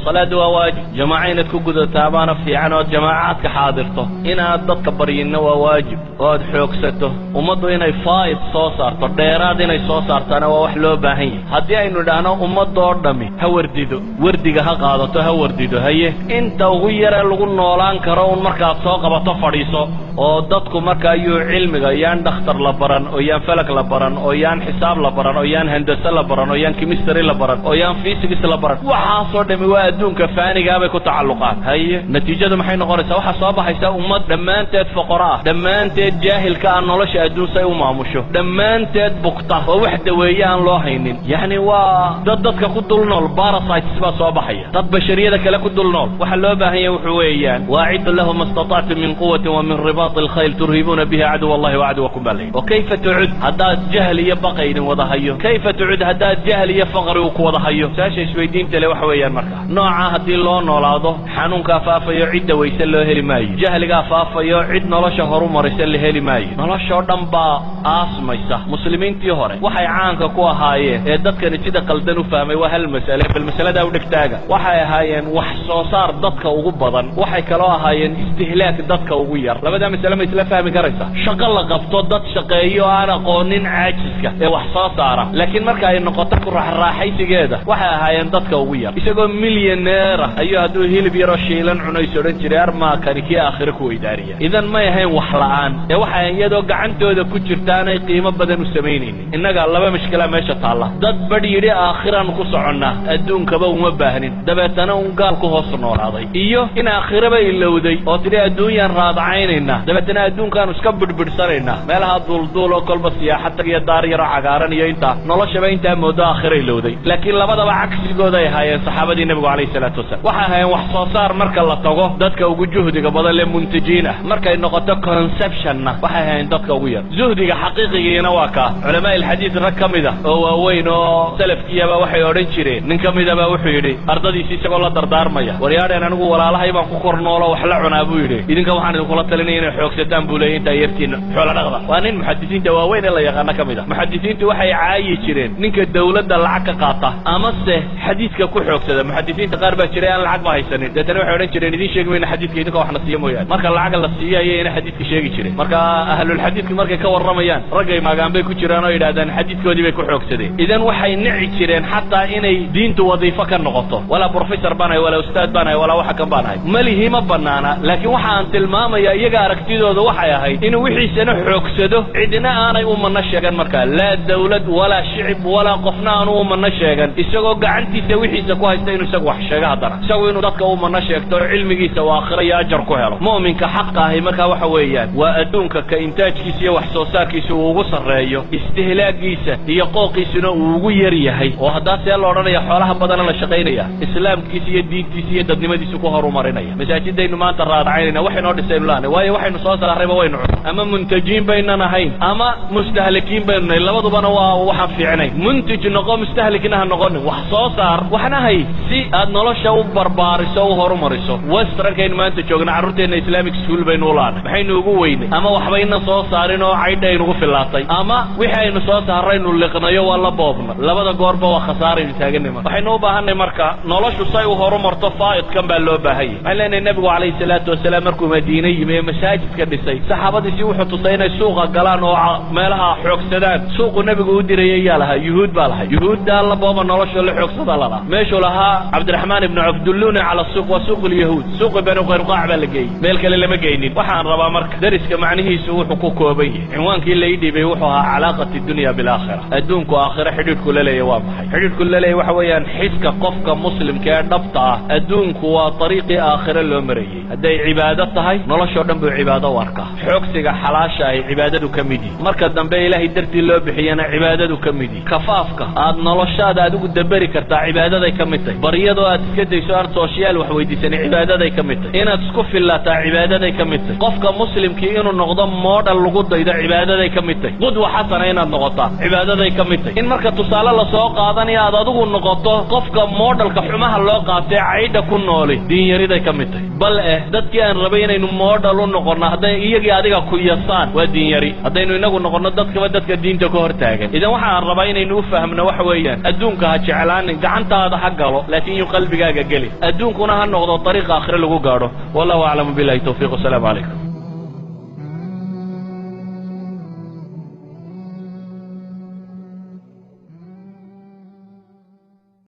صلاة واجب جماعين تكون تابانا في عنوات جماعات كحاضرته إنا ضدك برينا واجب واد حوكسته ومضوا إنا فايد صوصار ترديرات إنا صوصار تانا ووحلو باهي هدي إنو دانا ومضوا دمي هورديدو ورديقها قادته هورديدو هي انت وغير لغو نولان كرون مركا سوق بطفريسو oo dadku marka ayuu cilmiga yaan dhakhtar la baran oo yaan falak la baran oo yaan xisaab la baran oo yaan handasa la baran oo yaan chemistry la baran oo yaan physics la baran waxa soo dhami waa adduunka faaniga bay ku tacalluqaan haye natiijadu maxay noqonaysaa waxa soo baxaysa ummad dhamaanteed faqraa dhamaanteed jaahilka aan nolosha adduun say u maamusho dhamaanteed bugta oo wax daweeyaan loo haynin yani waa dadka ku dul nool parasites ba soo baxaya dad bashariyada kale ku dul nool waxa loo baahan yahay wuxuu weeyaan wa'id lahum mastata'tum min quwwatin wa min الخيل ترهبون بها عدو الله وعدوكم بالله وكيف تعد هداد جهل يبقين وضحيه كيف تعد هداد جهل يفقر وضحيه ساشي سويدين تلي وحويان مركا نوعا هدي لو نولاده حنون كافافا يعد ويسل هلي ماي جهل كافافا يعد نولشا هرو مرسل هلي ماي نولشا دنبا اسميسا مسلمين تي هوري waxay caanka ku ahaayeen ee dadkan sida qaldan u fahmay waa hal mas'ala bal mas'alada u dhigtaaga waxay ahaayeen wax soo saar dadka ugu badan waxay kala ahaayeen istihlaak dadka ugu yar labada mas'ala ma isla fahmi karaysa shaqo la qabto dad shaqeeyo aan aqoonin caajiska ee wax soo saara laakiin marka ay noqoto ku raaxaysigeeda waxay ahaayeen dadka ugu yar isagoo milyaneer ayuu haduu hilib yaro shiilan cunayso dhan jiray arma kanikii aakhira ku weydaariya idan ma yahay wax la'aan ee waxay iyadoo gacantooda ku jirtaan ay qiimo badan u sameeyeen innaga laba mushkila meesha taala dad badiyay aakhiran ku socona adduunkaba uma baahnin dabeetana un gaal ku hoos noolaaday iyo in aakhiraba ilowday oo tiri adduunyan raadacaynayna dabeetana adduunkan iska bidbidsanayna meelaha duulduul oo kolba siyaaxad iyo daar yar cagaaran iyo inta noloshaba inta moodo aakhira ilowday laakiin labadaba cagsigooda ay hayeen saxaabadii nabiga kaleey salaatu wasalaam waxa hayeen wax soo saar marka la tago dadka ugu juhdiga badan ee muntajiina marka ay noqoto conceptionna waxa hayeen dadka ugu yar juhdiga xaqiiqiga waa ka culamaa الحديث ركمده oo waaweyn oo salafkiyaba waxay oran jireen nin kamidaba wuxuu yiri ardadiisi isagoo la dardaarmaya waryaadeen anigu walaalahay baan ku kornoolo wax la cunaa buu yiri idinka waxaan idin kula talinay inay xoogsadaan buu leeyahay inta yartiin xoolo dhaqda waa nin muxaddisiinta waaweyn la yaqaan kamida muxaddisiintu waxay caayi jireen ninka dawladda lacag ka qaata ama se xadiiska ku xoogsada muxaddisiinta qaar baa jiray aan lacag ba haysanin dadana waxay oran jireen idin sheegmayna xadiiska idinka wax na siiyo mooyaan marka lacag la siiyay inay xadiiska sheegi jireen marka ahlul xadiiska markay ka waramayaan ragay maagaan bay ku jiraan oo yiraahdaan xadiiskoodii bay ku xoogsadeen idan waxay nici jireen xataa inay diintu wadiifo ka noqoto wala professor banaay wala ustaad banaay wala waxa kan banaay malihi ma banaana laakiin waxa aan tilmaamaya iyaga aragtidooda waxay ahayd in wixiisana xoogsado cidina aanay u manna sheegan marka la dawlad wala shicib wala qofna aan u manna sheegan isagoo gacantiisa wixiisa ku haysta inuu isagu wax sheega hadana isagoo inuu dadka u manna sheegto cilmigiisa waa aakhira iyo ajar ku helo muuminka xaq ah marka waxa weeyaan waa adduunka ka intaajkiisa iyo wax soo saarkiisa uu ugu sareeyo istihlaagiisa iyo qooqiisuna uu ugu yar yahay oo hadaa see loo oranayo xoolaha badan la shaqeynaya islaamkiisa iyo diintiisa iyo dadnimadiisa ku horumarinaya masaajidaynu maanta raadacaynayna waxay noo dhisay laan waayo waxaynu soo saarayba waynu ama muntajiin bayna nahayn ama mustahlikiin bayna labadubana waa waxa fiicnay muntaj noqo mustahlikina ha noqon wax soo saar waxna hay si aad nolosha u barbaariso u horumariso westrankayn maanta joogna carruurteena islamic school baynu laan maxaynu ugu weynay ama waxbayna soo saarin oo caydaynu ugu filaatay ama wixaynu soo saaraynu liqnayo wala boobna labada goorba waa khasaare taaganima waxaynu u baahanay marka noloshu say u horumarto faa'id kan baa loo baahay halena nabiga kaleey salaatu wasalaam markuu Madiina yimay masaajidka dhisay saxaabadiisi wuxuu tusay inay suuqa galaan oo meelaha xoogsadaan suuqu nabigu u diray yaalaha yuhuud baa lahay yuhuudda la booba nolosha la xoogsada lala meeshu lahaa Abdurrahman ibn Abdulluna ala suuq wa suuq al-yahud suuq banu qaynuqaa baa la geeyay meel kale lama geeynin waxaan rabaa marka dariska macnihiisu wuxuu ku kooban yahay cinwaankii la idibay wuxuu ahaa calaaqati dunya bil aakhirah adduunku aakhira xidhiidhku la leeyahay waa maxay xidhiidhku la leeyahay waxa weeyaan xiska qofka muslimka ee dhabta ah adduunku waa dariiqi aakhira loo marayay haday cibaado tahay nolosha dhan buu cibaado u arkaa xoogsiga xalaasha ay cibaadadu ka mid yihiin marka dambe ilaahay dartii loo bixiyana cibaadadu ka mid yihiin kafaafka aad noloshaada aad ugu dabari kartaa cibaadaday ka mid tahay baryadoo aad iska dayso aad social wax weydiisan cibaadaday ka mid tahay inaad isku fillataa cibaadaday ka mid tahay qofka muslimkii inuu noqdo model lagu daydo cibaadaday ka mid tahay qudwa xasana inaad noqotaa cibaadaday ka mid tahay in marka tusaale la soo qaadanayo aad adigu noqoto qofka modelka xumaha loo qaatay caayda ku nooli diin yariday ka mid tahay bal dadkii aan rabay inaynu moodhal u noqono hadday iyagii adiga ku yasaan waa diin yari haddaynu inagu noqono dadkaba dadka diinta ka hor taagan idan waxaan rabaa inaynu u fahmno waxa weeyaan adduunka ha jeclaanin gacantaada ha galo laakiin yu qalbigaaga geli adduunkuna ha noqdo dariiqa aakhire lagu gaadho wallahu aclamu billahi tawfiiq wasalaamu calaykum